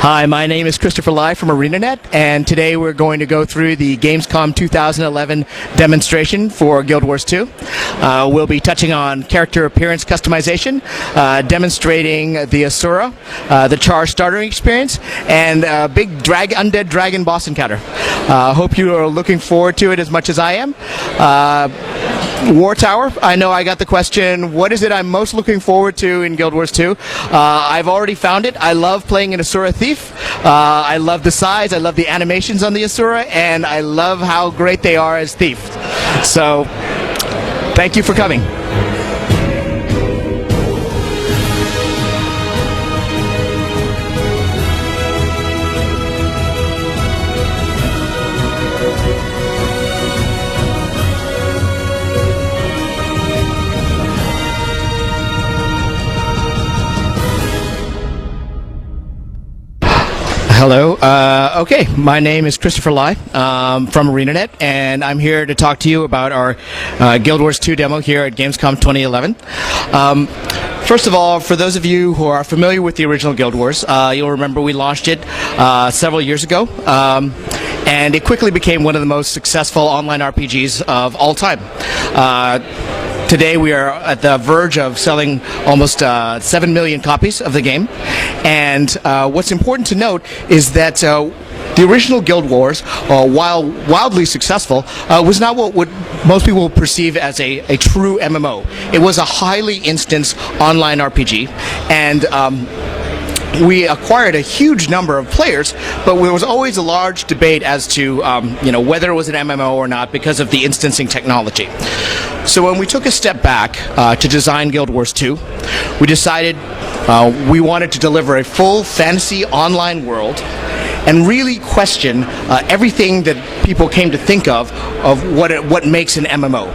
Hi, my name is Christopher Lai from ArenaNet, and today we're going to go through the Gamescom 2011 demonstration for Guild Wars 2. We'll be touching on character appearance customization, demonstrating the Asura, the Char starting experience, and a big undead dragon boss encounter. Hope you are looking forward to it as much as I am. War Tower, I know I got the question, what is it I'm most looking forward to in Guild Wars 2? I've already found it. I love playing an Asura Thief. I love the size, I love the animations on the Asura, and I love how great they are as Thief. So, thank you for coming. Hello. Okay, my name is Christopher Lai from ArenaNet, and I'm here to talk to you about our Guild Wars 2 demo here at Gamescom 2011. First of all, for those of you who are familiar with the original Guild Wars, you'll remember we launched it several years ago, and it quickly became one of the most successful online RPGs of all time. Today we are at the verge of selling almost 7 million copies of the game, and what's important to note is that the original Guild Wars, while wildly successful, was not what most people perceive as a true MMO. It was a highly instanced online RPG, and we acquired a huge number of players, but there was always a large debate as to whether it was an MMO or not because of the instancing technology. So when we took a step back to design Guild Wars 2, we decided we wanted to deliver a full fantasy online world and really question everything that people came to think of what makes an MMO.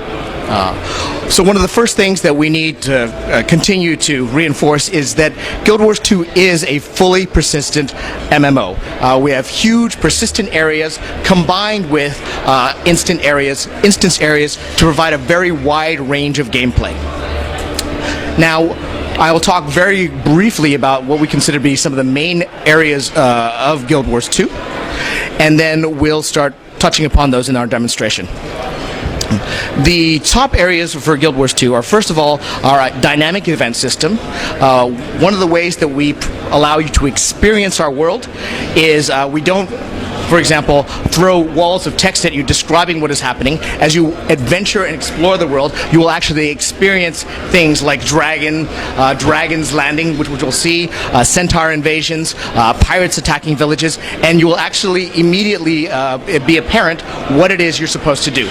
So one of the first things that we need to continue to reinforce is that Guild Wars 2 is a fully persistent MMO. We have huge persistent areas combined with instance areas to provide a very wide range of gameplay. Now, I will talk very briefly about what we consider to be some of the main areas of Guild Wars 2, and then we'll start touching upon those in our demonstration. The top areas for Guild Wars 2 are, first of all, our dynamic event system. One of the ways that we allow you to experience our world is we don't, for example, throw walls of text at you describing what is happening. As you adventure and explore the world, you will actually experience things like dragons landing, which we'll see, centaur invasions, pirates attacking villages, and you will actually immediately be apparent what it is you're supposed to do.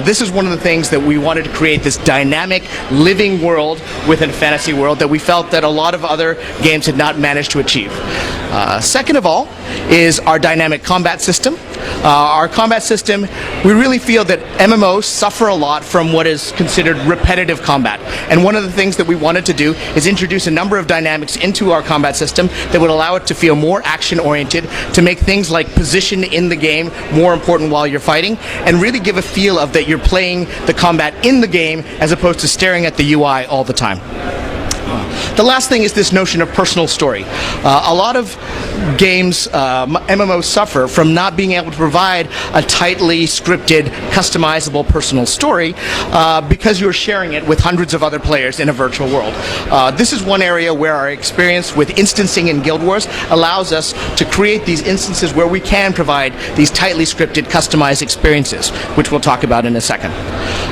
This is one of the things that we wanted to create, this dynamic, living world within a fantasy world that we felt that a lot of other games had not managed to achieve. Second of all is our dynamic combat system. Our combat system, we really feel that MMOs suffer a lot from what is considered repetitive combat. And one of the things that we wanted to do is introduce a number of dynamics into our combat system that would allow it to feel more action-oriented, to make things like position in the game more important while you're fighting, and really give a feel of that you're playing the combat in the game as opposed to staring at the UI all the time. The last thing is this notion of personal story. A lot of games, MMOs, suffer from not being able to provide a tightly scripted, customizable personal story because you're sharing it with hundreds of other players in a virtual world. This is one area where our experience with instancing in Guild Wars allows us to create these instances where we can provide these tightly scripted, customized experiences, which we'll talk about in a second.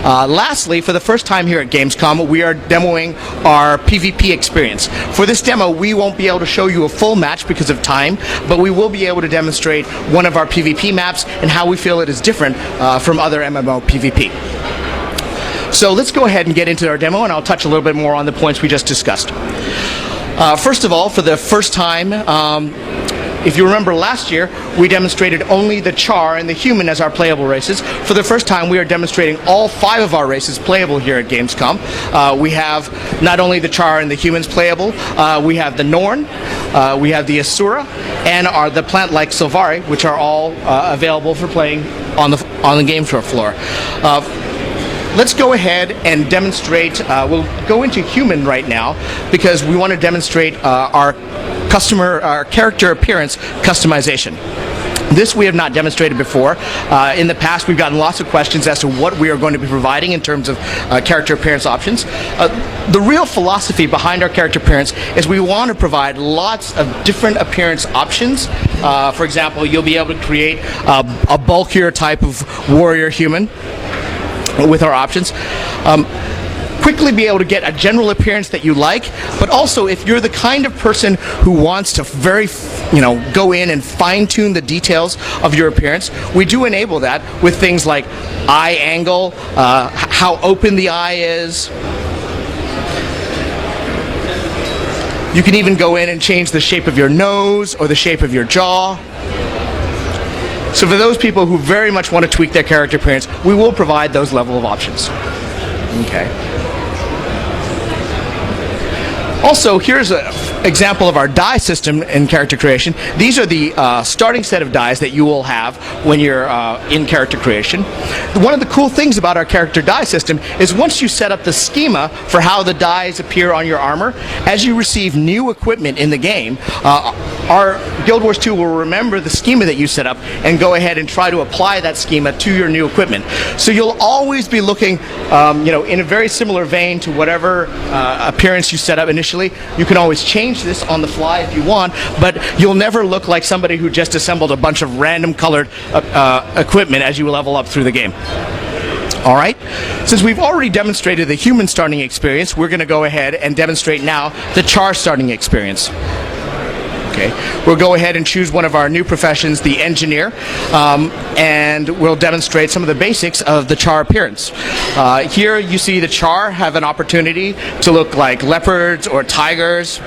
Lastly, for the first time here at Gamescom, we are demoing our PvP experience. For this demo, we won't be able to show you a full match because of time, but we will be able to demonstrate one of our PvP maps and how we feel it is different from other MMO PvP. So let's go ahead and get into our demo, and I'll touch a little bit more on the points we just discussed. First of all, for the first time, if you remember last year, we demonstrated only the Char and the Human as our playable races. For the first time, we are demonstrating all 5 of our races playable here at Gamescom. We have not only the Char and the Humans playable, we have the Norn, we have the Asura, and the plant-like Sylvari, which are all available for playing on the game floor. Let's go ahead and demonstrate. We'll go into Human right now because we want to demonstrate our character appearance customization. This we have not demonstrated before. In the past, we've gotten lots of questions as to what we are going to be providing in terms of character appearance options. The real philosophy behind our character appearance is we want to provide lots of different appearance options. For example, you'll be able to create a bulkier type of warrior human with our options. Quickly be able to get a general appearance that you like, but also if you're the kind of person who wants to go in and fine-tune the details of your appearance, we do enable that with things like eye angle, how open the eye is. You can even go in and change the shape of your nose or the shape of your jaw. So for those people who very much want to tweak their character appearance, we will provide those level of options. Okay. Also, here's an example of our die system in character creation. These are the starting set of dies that you will have when you're in character creation. One of the cool things about our character die system is once you set up the schema for how the dies appear on your armor, as you receive new equipment in the game, our Guild Wars 2 will remember the schema that you set up and go ahead and try to apply that schema to your new equipment. So you'll always be looking in a very similar vein to whatever appearance you set up initially. You can always change this on the fly if you want, but you'll never look like somebody who just assembled a bunch of random colored equipment as you level up through the game. All right, since we've already demonstrated the human starting experience, we're going to go ahead and demonstrate now the char starting experience. Okay, we'll go ahead and choose one of our new professions, the engineer, and we'll demonstrate some of the basics of the char appearance. Here you see the char have an opportunity to look like leopards or tigers.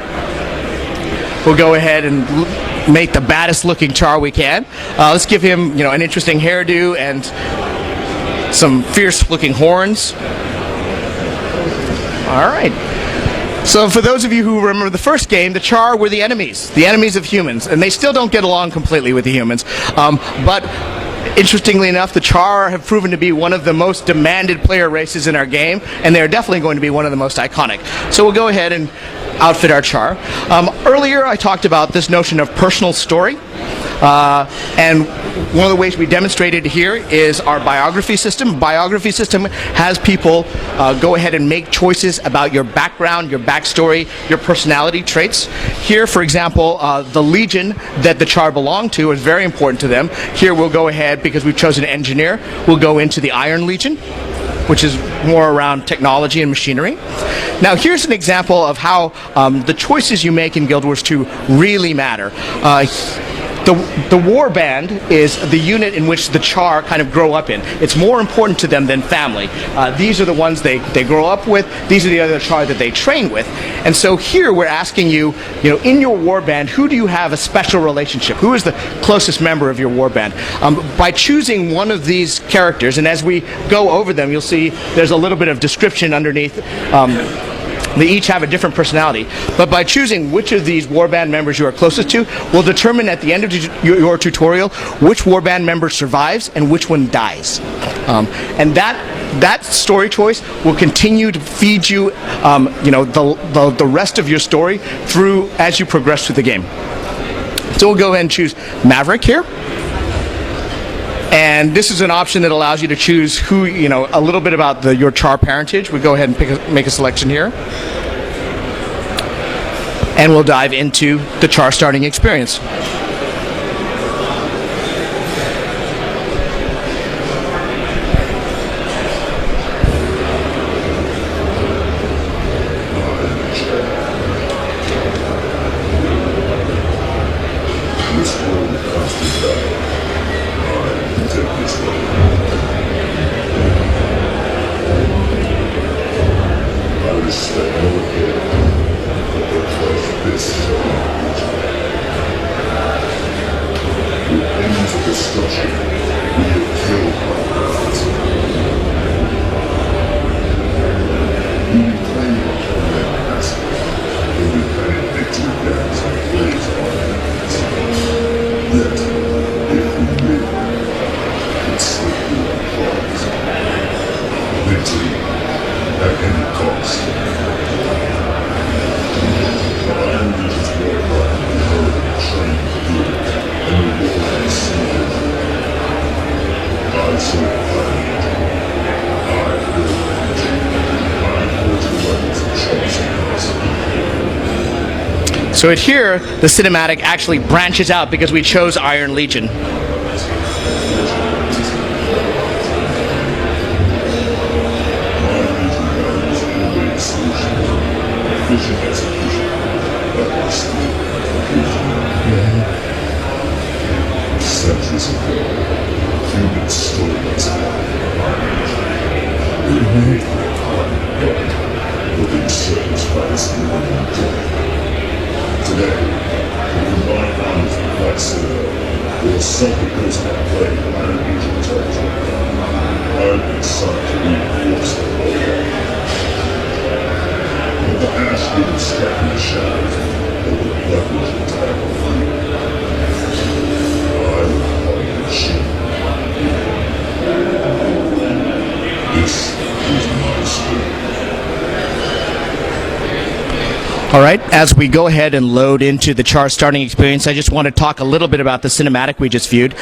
We'll go ahead and make the baddest looking char we can. Let's give him an interesting hairdo and some fierce looking horns. All right. So for those of you who remember the first game, the Char were the enemies of humans, and they still don't get along completely with the humans. But interestingly enough, the Char have proven to be one of the most demanded player races in our game, and they're definitely going to be one of the most iconic. So we'll go ahead and outfit our Char. Earlier I talked about this notion of personal story. And one of the ways we demonstrated here is our biography system. Biography system has people go ahead and make choices about your background, your backstory, your personality traits. Here, for example, the Legion that the Char belong to is very important to them. Here we'll go ahead, because we've chosen engineer, we'll go into the Iron Legion, which is more around technology and machinery. Now here's an example of how the choices you make in Guild Wars 2 really matter. The war band is the unit in which the Char kind of grow up in. It's more important to them than family. These are the ones they grow up with. These are the other Char that they train with. And so here we're asking you, in your war band, who do you have a special relationship? Who is the closest member of your war band? By choosing one of these characters, and as we go over them, you'll see there's a little bit of description underneath. They each have a different personality. But by choosing which of these warband members you are closest to will determine at the end of your tutorial which warband member survives and which one dies. And that story choice will continue to feed you, the rest of your story through as you progress through the game. So we'll go ahead and choose Maverick here. And this is an option that allows you to choose who, a little bit about your Char parentage. We go ahead and make a selection here. And we'll dive into the Char starting experience. So here, the cinematic actually branches out because we chose Iron Legion. Centuries ago, humans stole its living servants by this millennium day. Today, we combine arms with Black Citadel, will assault the ghost and play Iron Legion territory. I've been summoned to reinforce the program. With the ash-hidden scattered in the shadows, they will leverage the attack on freedom. I will fight the machine. This is my spirit. All right, as we go ahead and load into the Char starting experience, I just want to talk a little bit about the cinematic we just viewed.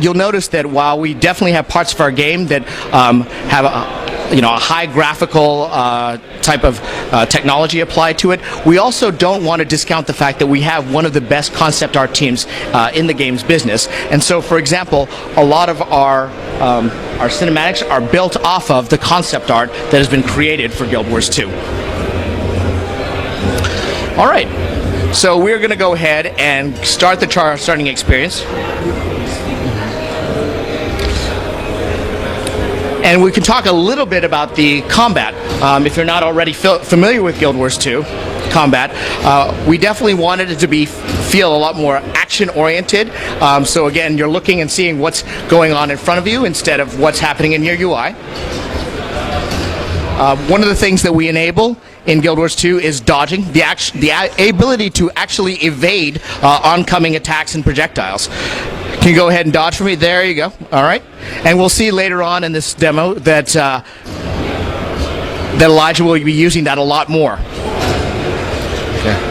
You'll notice that while we definitely have parts of our game that have a high graphical type of technology applied to it, we also don't want to discount the fact that we have one of the best concept art teams in the game's business. And so, for example, a lot of our cinematics are built off of the concept art that has been created for Guild Wars 2. All right, so we're going to go ahead and start the Char starting experience. And we can talk a little bit about the combat. If you're not already familiar with Guild Wars 2 combat, we definitely wanted it to feel a lot more action-oriented. So again, you're looking and seeing what's going on in front of you instead of what's happening in your UI. One of the things that we enable in Guild Wars 2 is dodging, the ability to actually evade oncoming attacks and projectiles. Can you go ahead and dodge for me? There you go. All right. And we'll see later on in this demo that Elijah will be using that a lot more. Okay.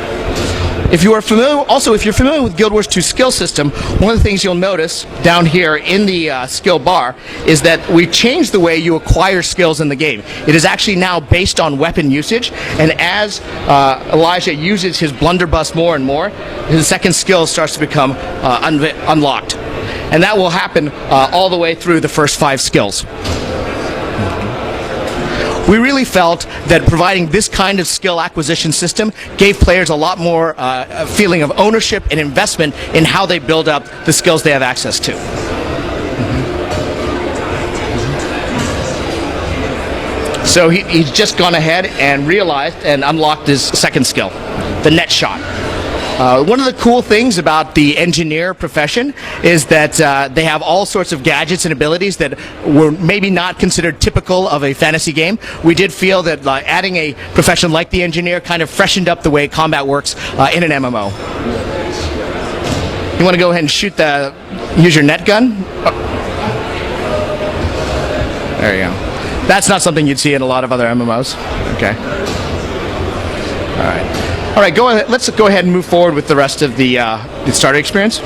If you're familiar with Guild Wars 2 skill system, one of the things you'll notice down here in the skill bar is that we've changed the way you acquire skills in the game. It is actually now based on weapon usage, and as Elijah uses his blunderbuss more and more, his second skill starts to become unlocked. And that will happen all the way through the first 5 skills. We really felt that providing this kind of skill acquisition system gave players a lot more feeling of ownership and investment in how they build up the skills they have access to. So he's just gone ahead and realized and unlocked his second skill, the net shot. One of the cool things about the engineer profession is that they have all sorts of gadgets and abilities that were maybe not considered typical of a fantasy game. We did feel that adding a profession like the engineer kind of freshened up the way combat works in an MMO. You want to go ahead and use your net gun? Oh. There you go. That's not something you'd see in a lot of other MMOs. Okay. All right. All right, let's go ahead and move forward with the rest of the starter experience.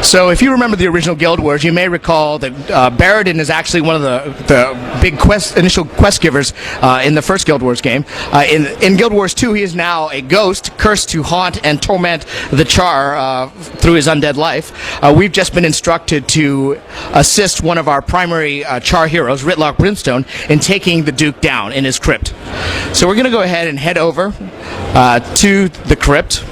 So if you remember the original Guild Wars, you may recall that Baradin is actually one of the big initial quest givers in the first Guild Wars game. In Guild Wars 2, he is now a ghost cursed to haunt and torment the Char through his undead life. We've just been instructed to assist one of our primary Char heroes, Ritlock Brimstone, in taking the Duke down in his crypt. So we're going to go ahead and head over to the crypt.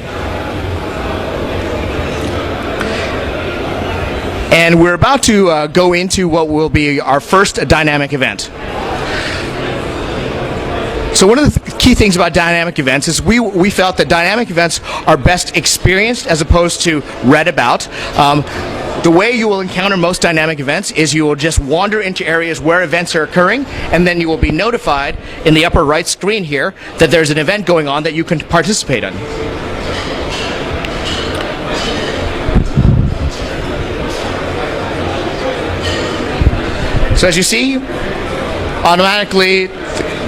And we're about to go into what will be our first dynamic event. So one of the key things about dynamic events is we felt that dynamic events are best experienced as opposed to read about. the way you will encounter most dynamic events is you will just wander into areas where events are occurring, and then you will be notified in the upper right screen here that there's an event going on that you can participate in. So as you see, automatically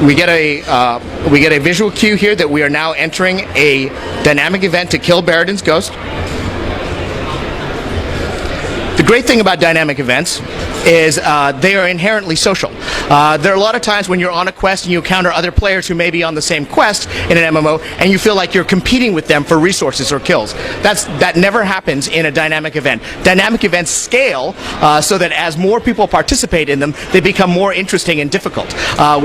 we get a visual cue here that we are now entering a dynamic event to kill Baradin's ghost. The great thing about dynamic events is they are inherently social. There are a lot of times when you're on a quest and you encounter other players who may be on the same quest in an MMO, and you feel like you're competing with them for resources or kills. That never happens in a dynamic event. Dynamic events scale so that as more people participate in them, they become more interesting and difficult.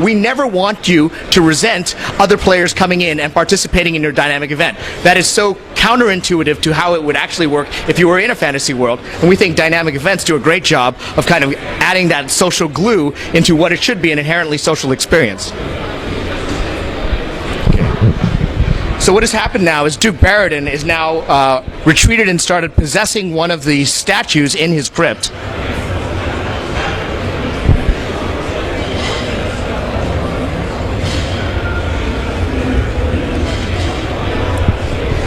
We never want you to resent other players coming in and participating in your dynamic event. That is so counterintuitive to how it would actually work if you were in a fantasy world, and we think dynamic events do a great job of kind of adding that social glue into what it should be an inherently social experience. Okay. So what has happened now is Duke Baradin is now retreated and started possessing one of the statues in his crypt.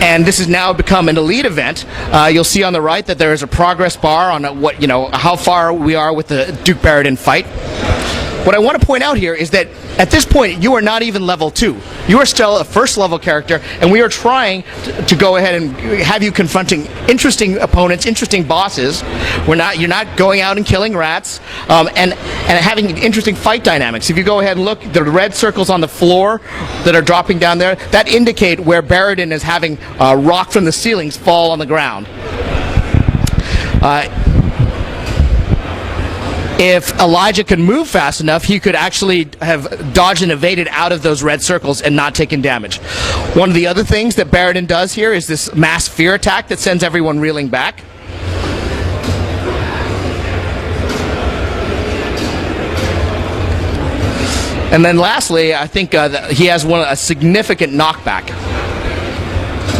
And this has now become an elite event. You'll see on the right that there is a progress bar on how far we are with the Duke Baradin fight. What I want to point out here is that at this point you are not even level 2. You are still a first level character, and we are trying to go ahead and have you confronting interesting opponents, interesting bosses. You're not going out and killing rats, and having interesting fight dynamics. If you go ahead and look, the red circles on the floor that are dropping down there, that indicate where Baradin is having rock from the ceilings fall on the ground. If Elijah could move fast enough, he could actually have dodged and evaded out of those red circles and not taken damage. One of the other things that Baradin does here is this mass fear attack that sends everyone reeling back. And then lastly, I think he has a significant knockback.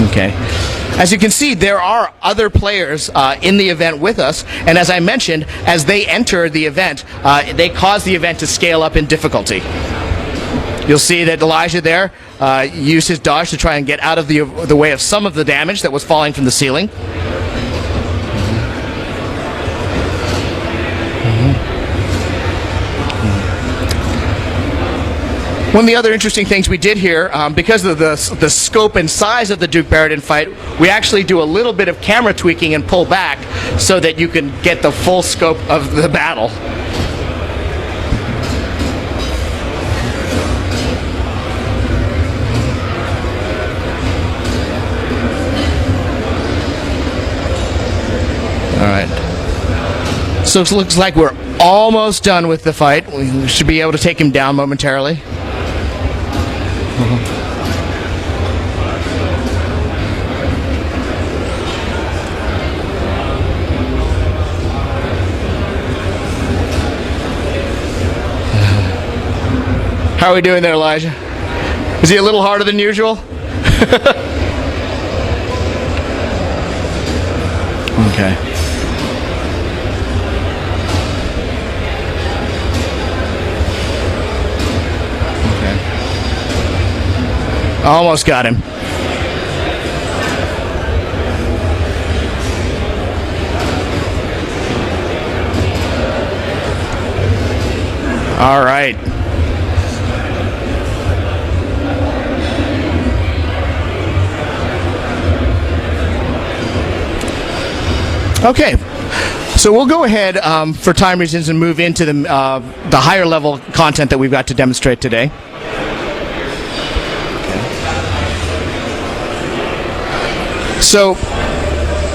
Okay. As you can see, there are other players in the event with us, and as I mentioned, as they enter the event, they cause the event to scale up in difficulty. You'll see that Elijah there used his dodge to try and get out of the way of some of the damage that was falling from the ceiling. One of the other interesting things we did here, because of the scope and size of the Duke Baradin fight, we actually do a little bit of camera tweaking and pull back so that you can get the full scope of the battle. Alright. So it looks like we're almost done with the fight. We should be able to take him down momentarily. How are we doing there, Elijah? Is he a little harder than usual? Okay. Almost got him. All right. Okay. So we'll go ahead for time reasons and move into the higher level content that we've got to demonstrate today. So,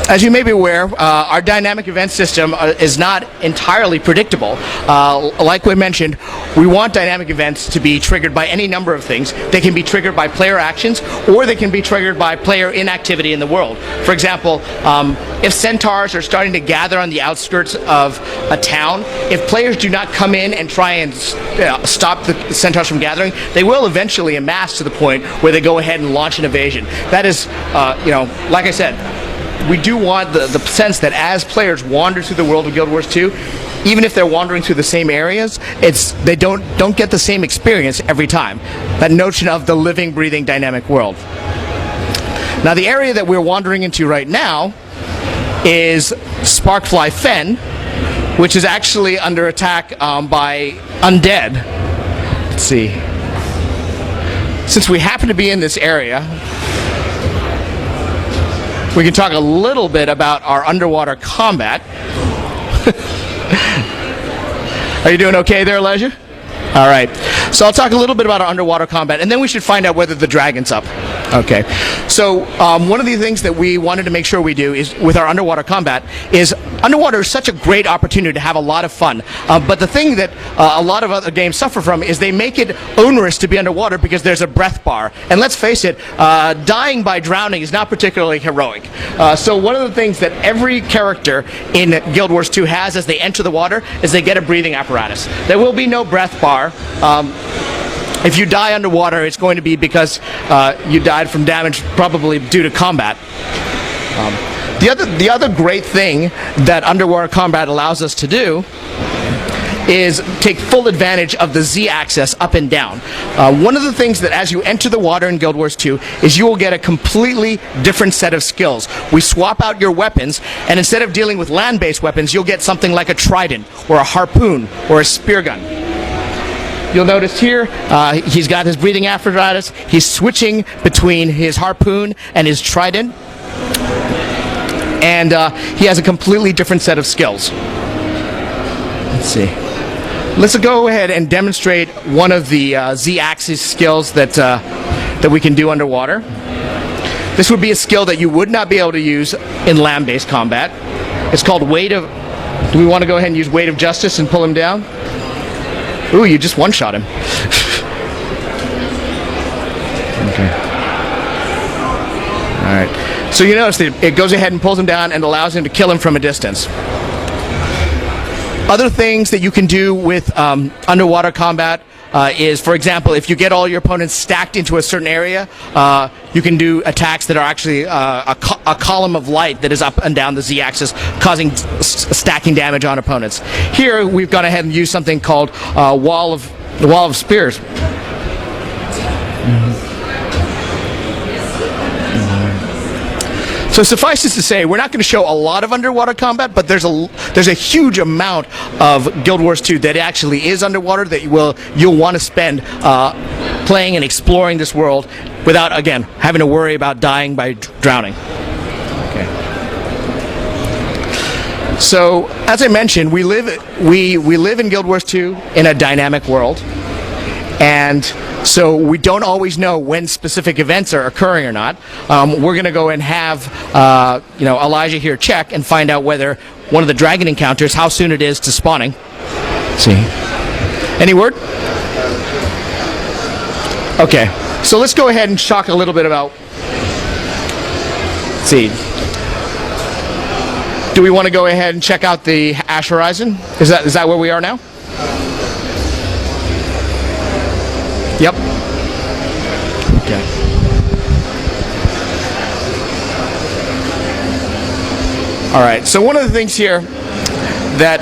as you may be aware, our dynamic event system is not entirely predictable. Like we mentioned, we want dynamic events to be triggered by any number of things. They can be triggered by player actions, or they can be triggered by player inactivity in the world. For example, if centaurs are starting to gather on the outskirts of a town, if players do not come in and try and stop the centaurs from gathering, they will eventually amass to the point where they go ahead and launch an invasion. That is, like I said, we do want the sense that as players wander through the world of Guild Wars 2, even if they're wandering through the same areas, they don't get the same experience every time. That notion of the living, breathing, dynamic world. Now, the area that we're wandering into right now is Sparkfly Fen, which is actually under attack by undead. Let's see. Since we happen to be in this area, we can talk a little bit about our underwater combat. Are you doing okay there, Elijah? All right. So I'll talk a little bit about our underwater combat, and then we should find out whether the dragon's up. Okay. So one of the things that we wanted to make sure we do is with our underwater combat is underwater is such a great opportunity to have a lot of fun. But the thing that a lot of other games suffer from is they make it onerous to be underwater because there's a breath bar. And let's face it, dying by drowning is not particularly heroic. So one of the things that every character in Guild Wars 2 has as they enter the water is they get a breathing apparatus. There will be no breath bar. If you die underwater, it's going to be because you died from damage probably due to combat. The other great thing that underwater combat allows us to do is take full advantage of the Z-axis up and down. One of the things that as you enter the water in Guild Wars 2 is you will get a completely different set of skills. We swap out your weapons, and instead of dealing with land-based weapons, you'll get something like a trident, or a harpoon, or a spear gun. You'll notice here, he's got his breathing apparatus. He's switching between his harpoon and his trident. And he has a completely different set of skills. Let's see. Let's go ahead and demonstrate one of the Z-axis skills that we can do underwater. This would be a skill that you would not be able to use in land-based combat. It's called Weight of... Do we want to go ahead and use Weight of Justice and pull him down? Ooh, you just one-shot him. Okay. Alright. So you notice that it goes ahead and pulls him down and allows him to kill him from a distance. Other things that you can do with underwater combat is, for example, if you get all your opponents stacked into a certain area, you can do attacks that are actually a column of light that is up and down the Z-axis, causing stacking damage on opponents. Here, we've gone ahead and used something called the Wall of Spears. So suffice it to say, we're not going to show a lot of underwater combat, but there's a huge amount of Guild Wars 2 that actually is underwater that you'll want to spend playing and exploring this world without, again, having to worry about dying by drowning. Okay. So, as I mentioned, we live in Guild Wars 2 in a dynamic world, and so we don't always know when specific events are occurring or not. We're going to go and have Elijah here check and find out whether one of the dragon encounters, how soon it is to spawning. Let's see. Any word? Okay. So let's go ahead and talk a little bit about. Let's see. Do we want to go ahead and check out the Ash Horizon? Is that where we are now? Yep. Okay. All right. So one of the things here that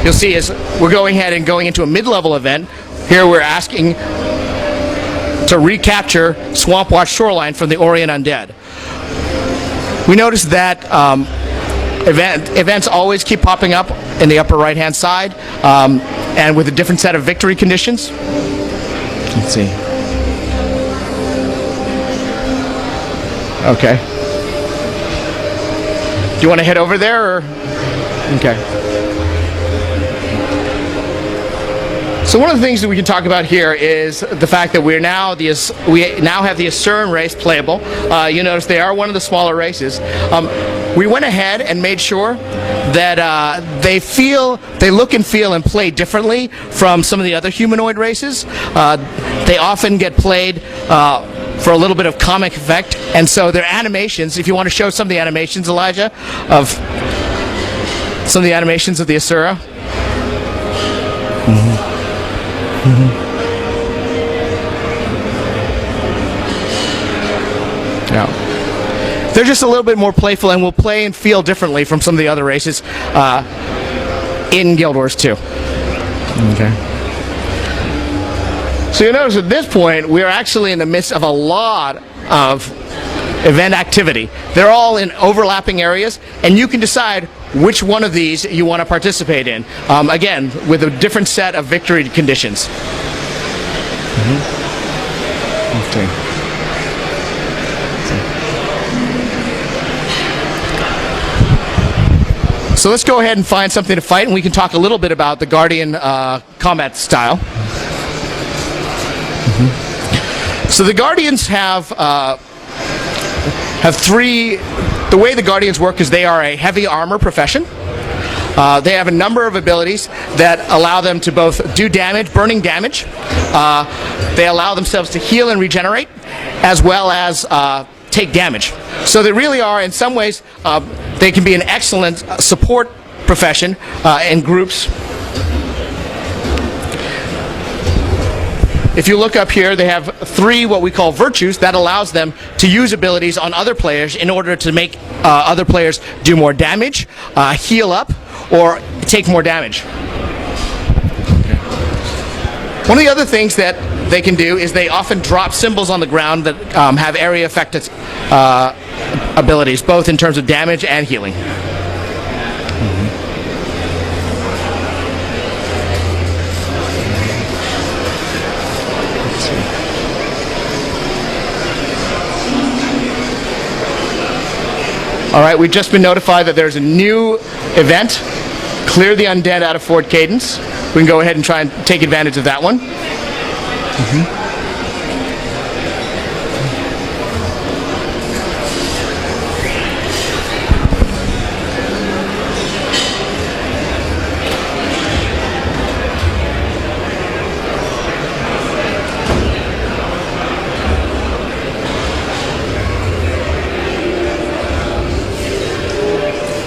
you'll see is we're going ahead and going into a mid-level event. Here we're asking to recapture Swamp Watch Shoreline from the Orient Undead. We notice that events always keep popping up in the upper right-hand side, and with a different set of victory conditions. Let's see. Okay. Do you want to head over there, or? Okay. So one of the things that we can talk about here is the fact that we now have the Asuran race playable. You notice they are one of the smaller races. We went ahead and made sure that they look and feel and play differently from some of the other humanoid races. They often get played for a little bit of comic effect, and so their animations, if you want to show some of the animations, Elijah, of some of the animations of the Asura. Mm-hmm. Mm-hmm. Yeah. they're just a little bit more playful and will play and feel differently from some of the other races in Guild Wars 2. Okay. So you notice at this point we are actually in the midst of a lot of event activity. They're all in overlapping areas, and you can decide which one of these you want to participate in. Again, with a different set of victory conditions. Okay. So let's go ahead and find something to fight, and we can talk a little bit about the Guardian combat style. So the Guardians have three. The way the Guardians work is they are a heavy armor profession. They have a number of abilities that allow them to both do damage, burning damage. They allow themselves to heal and regenerate, as well as take damage. So they really are, in some ways, they can be an excellent support profession in groups. If you look up here, they have three what we call virtues that allows them to use abilities on other players in order to make other players do more damage, heal up, or take more damage. One of the other things that they can do is they often drop symbols on the ground that have area affected abilities, both in terms of damage and healing. All right, we've just been notified that there's a new event, Clear the Undead out of Fort Cadence. We can go ahead and try and take advantage of that one.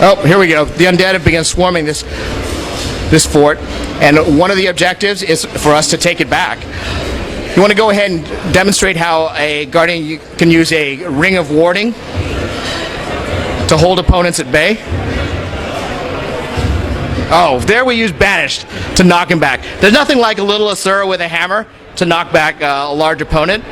Oh, here we go. The undead have begun swarming this fort, and one of the objectives is for us to take it back. You want to go ahead and demonstrate how a guardian can use a ring of warding to hold opponents at bay? Oh, there we use banished to knock him back. There's nothing like a little Asura with a hammer to knock back a large opponent.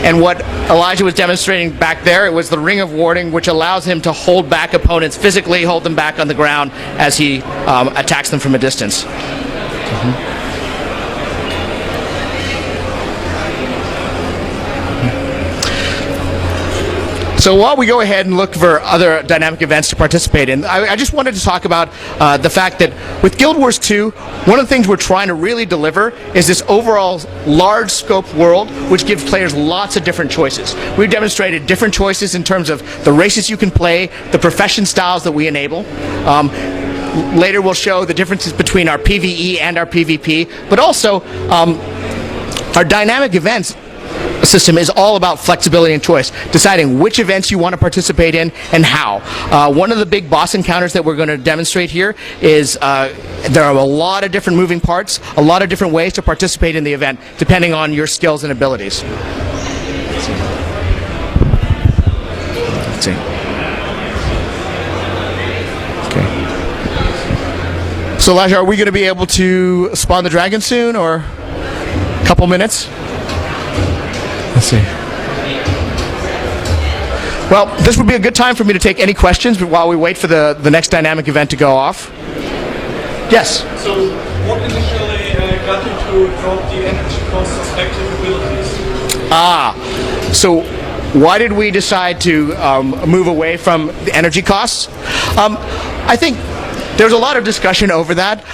And what Elijah was demonstrating back there, it was the ring of warding, which allows him to hold back opponents physically, hold them back on the ground as he attacks them from a distance. So while we go ahead and look for other dynamic events to participate in, I just wanted to talk about the fact that with Guild Wars 2, one of the things we're trying to really deliver is this overall large scope world which gives players lots of different choices. We've demonstrated different choices in terms of the races you can play, the profession styles that we enable. Later we'll show the differences between our PvE and our PvP, but also our dynamic events system is all about flexibility and choice, deciding which events you want to participate in and how. One of the big boss encounters that we're going to demonstrate here is there are a lot of different moving parts, a lot of different ways to participate in the event, depending on your skills and abilities. Let's see. Okay. So Elijah, are we going to be able to spawn the dragon soon, or a couple minutes? Let's see. Well, this would be a good time for me to take any questions while we wait for the next dynamic event to go off. Yes? So, what initially got you to drop the energy cost of active abilities? So why did we decide to move away from the energy costs? I think there's a lot of discussion over that.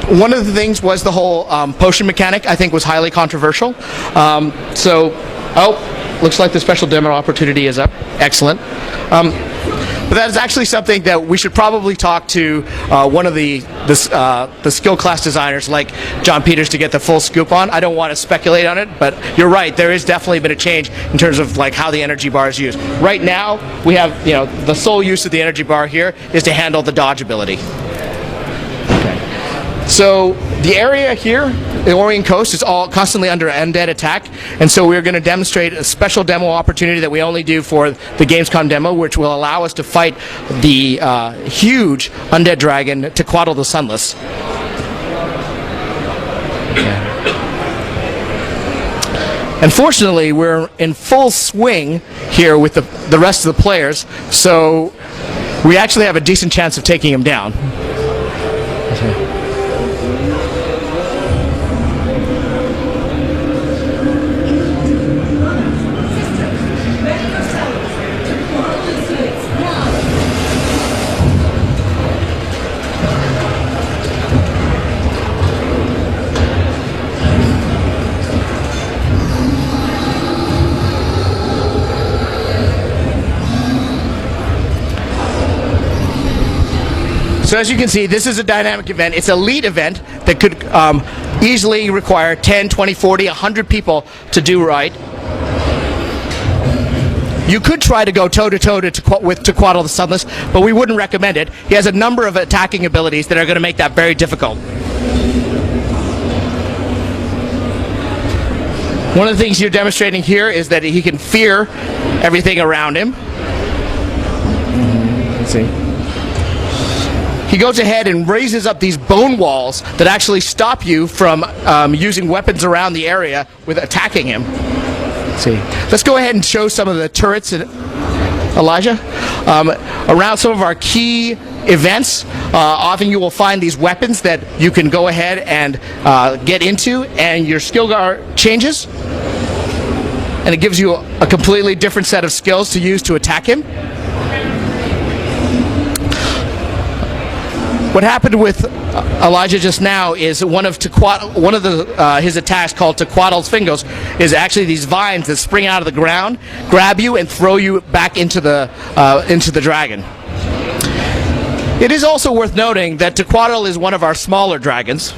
One of the things was the whole potion mechanic, I think, was highly controversial. Looks like the special demo opportunity is up. Excellent. But that is actually something that we should probably talk to one of the skill class designers like John Peters to get the full scoop on. I don't want to speculate on it, but you're right. There has definitely been a change in terms of like how the energy bar is used. Right now, we have the sole use of the energy bar here is to handle the dodge ability. Okay. So the area here, the Orient Coast, is all constantly under undead attack, and so we're going to demonstrate a special demo opportunity that we only do for the Gamescom demo, which will allow us to fight the huge undead dragon Tequatl the Sunless. Unfortunately, we're in full swing here with the rest of the players, so we actually have a decent chance of taking him down. So as you can see, this is a dynamic event. It's a lead event that could easily require 10, 20, 40, 100 people to do right. You could try to go toe-to-toe with Tequatl the Sunless, but we wouldn't recommend it. He has a number of attacking abilities that are going to make that very difficult. One of the things you're demonstrating here is that he can fear everything around him. Let's see. He goes ahead and raises up these bone walls that actually stop you from using weapons around the area with attacking him. Let's see. Let's go ahead and show some of the turrets, Elijah. Around some of our key events, often you will find these weapons that you can go ahead and get into, and your skill bar changes, and it gives you a completely different set of skills to use to attack him. What happened with Elijah just now is one of his attacks, called Tequatl's Fingers, is actually these vines that spring out of the ground, grab you, and throw you back into the dragon. It is also worth noting that Tequatl is one of our smaller dragons.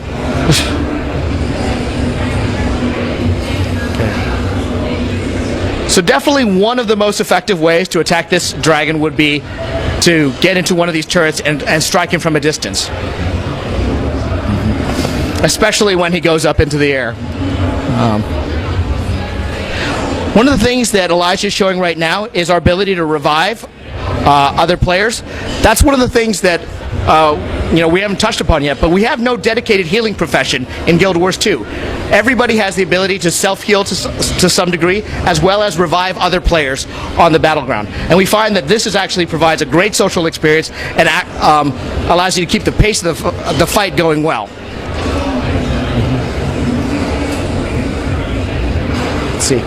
So definitely one of the most effective ways to attack this dragon would be to get into one of these turrets and strike him from a distance. Especially when he goes up into the air. One of the things that Elijah is showing right now is our ability to revive other players. That's one of the things that we haven't touched upon yet, but we have no dedicated healing profession in Guild Wars 2. Everybody has the ability to self-heal to some degree, as well as revive other players on the battleground. And we find that this actually provides a great social experience and allows you to keep the pace of the fight going well. Let's see.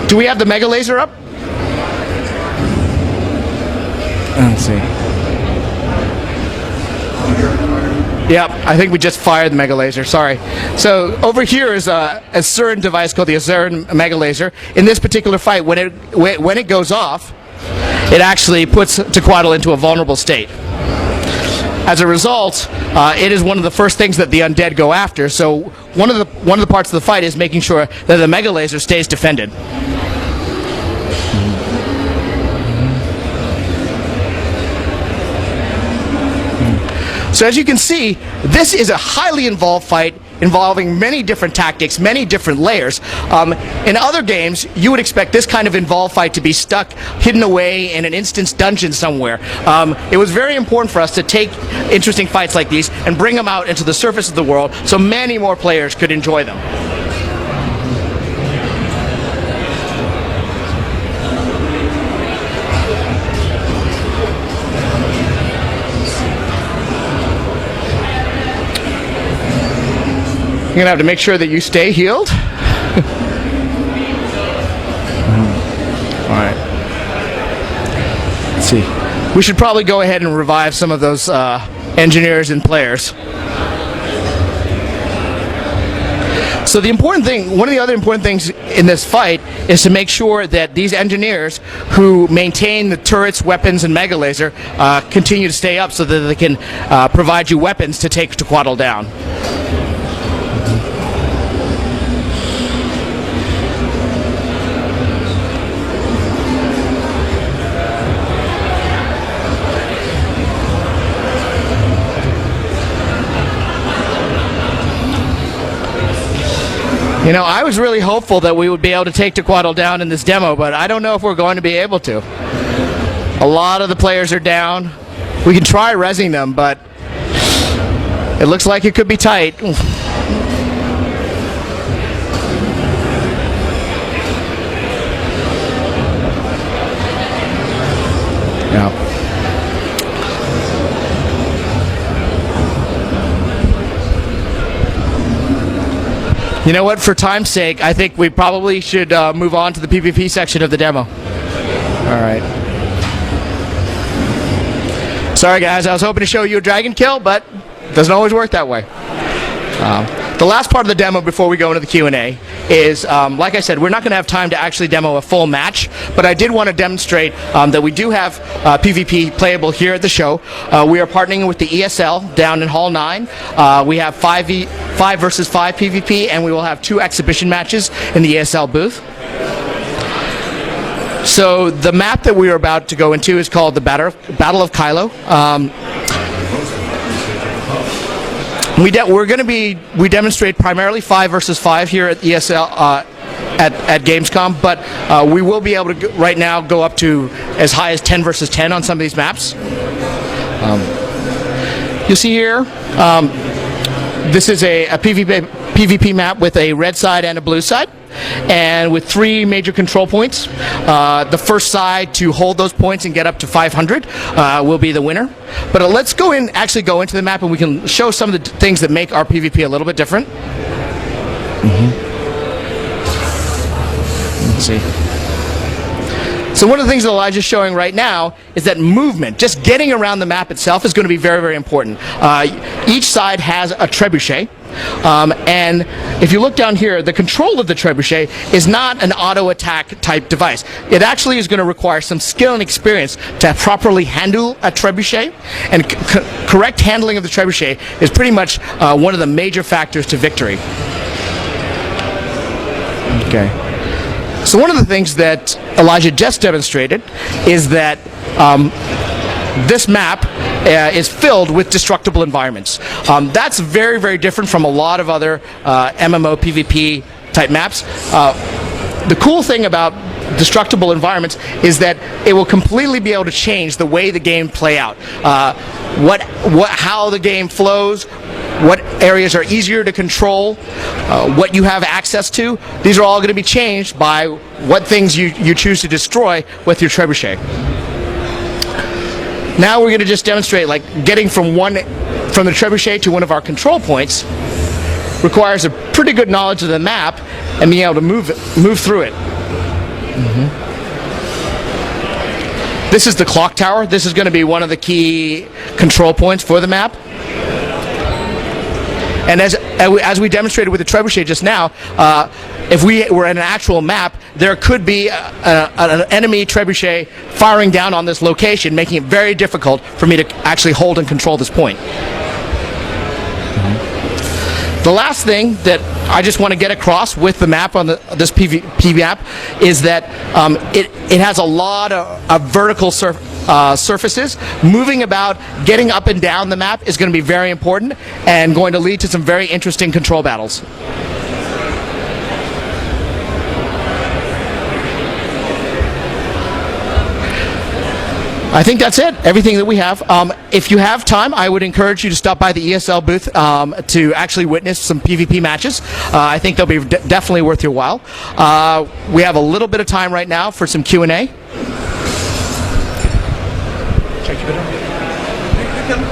Do we have the Mega Laser up? Let's see. Yep, I think we just fired the Mega Laser, sorry. So over here is a CERN device called the CERN Mega Laser. In this particular fight, when it goes off, it actually puts Tequatl into a vulnerable state. As a result, it is one of the first things that the undead go after, so one of the parts of the fight is making sure that the Mega Laser stays defended. So as you can see, this is a highly involved fight involving many different tactics, many different layers. In other games, you would expect this kind of involved fight to be stuck, hidden away in an instance dungeon somewhere. It was very important for us to take interesting fights like these and bring them out into the surface of the world so many more players could enjoy them. You're going to have to make sure that you stay healed. Alright. Let's see. We should probably go ahead and revive some of those engineers and players. So the important thing, one of the other important things in this fight is to make sure that these engineers who maintain the turrets, weapons, and Mega Laser continue to stay up so that they can provide you weapons to take Tequatl down. You know, I was really hopeful that we would be able to take gw2 down in this demo, but I don't know if we're going to be able to. A lot of the players are down. We can try rezzing them, but it looks like it could be tight. Yeah. You know what? For time's sake, I think we probably should move on to the PvP section of the demo. All right. Sorry, guys. I was hoping to show you a dragon kill, but it doesn't always work that way. The last part of the demo before we go into the Q&A is, like I said, we're not going to have time to actually demo a full match, but I did want to demonstrate that we do have PvP playable here at the show. We are partnering with the ESL down in Hall 9. We have 5 versus 5 PvP, and we will have 2 exhibition matches in the ESL booth. So the map that we are about to go into is called the Battle of Kylo. We demonstrate primarily 5 versus 5 here at ESL at Gamescom, but we will be able to right now go up to as high as 10 versus 10 on some of these maps. You'll see here, this is a PvP map with a red side and a blue side, and with 3 major control points. The first side to hold those points and get up to 500 will be the winner. But let's actually go into the map, and we can show some of the things that make our PvP a little bit different. Let's see. So one of the things that Elijah's showing right now is that movement, just getting around the map itself, is going to be very, very important. Each side has a trebuchet, and if you look down here, the control of the trebuchet is not an auto-attack type device. It actually is going to require some skill and experience to properly handle a trebuchet, and correct handling of the trebuchet is pretty much one of the major factors to victory. Okay. So one of the things that Elijah just demonstrated is that this map is filled with destructible environments. That's very, very different from a lot of other MMO PvP type maps. The cool thing about destructible environments is that it will completely be able to change the way the game play out. How the game flows, what areas are easier to control, what you have access to. These are all going to be changed by what things you choose to destroy with your trebuchet. Now we're going to just demonstrate, like, getting from the trebuchet to one of our control points requires a pretty good knowledge of the map and being able to move through it. This is the clock tower. This is going to be one of the key control points for the map. And as we demonstrated with the trebuchet just now, if we were in an actual map, there could be an enemy trebuchet firing down on this location, making it very difficult for me to actually hold and control this point. The last thing that I just want to get across with the map on this PvP map is that it has a lot of vertical surfaces. Moving about, getting up and down the map is going to be very important and going to lead to some very interesting control battles. I think that's it, everything that we have. If you have time, I would encourage you to stop by the ESL booth to actually witness some PvP matches. I think they'll be definitely worth your while. We have a little bit of time right now for some Q&A. Check your video.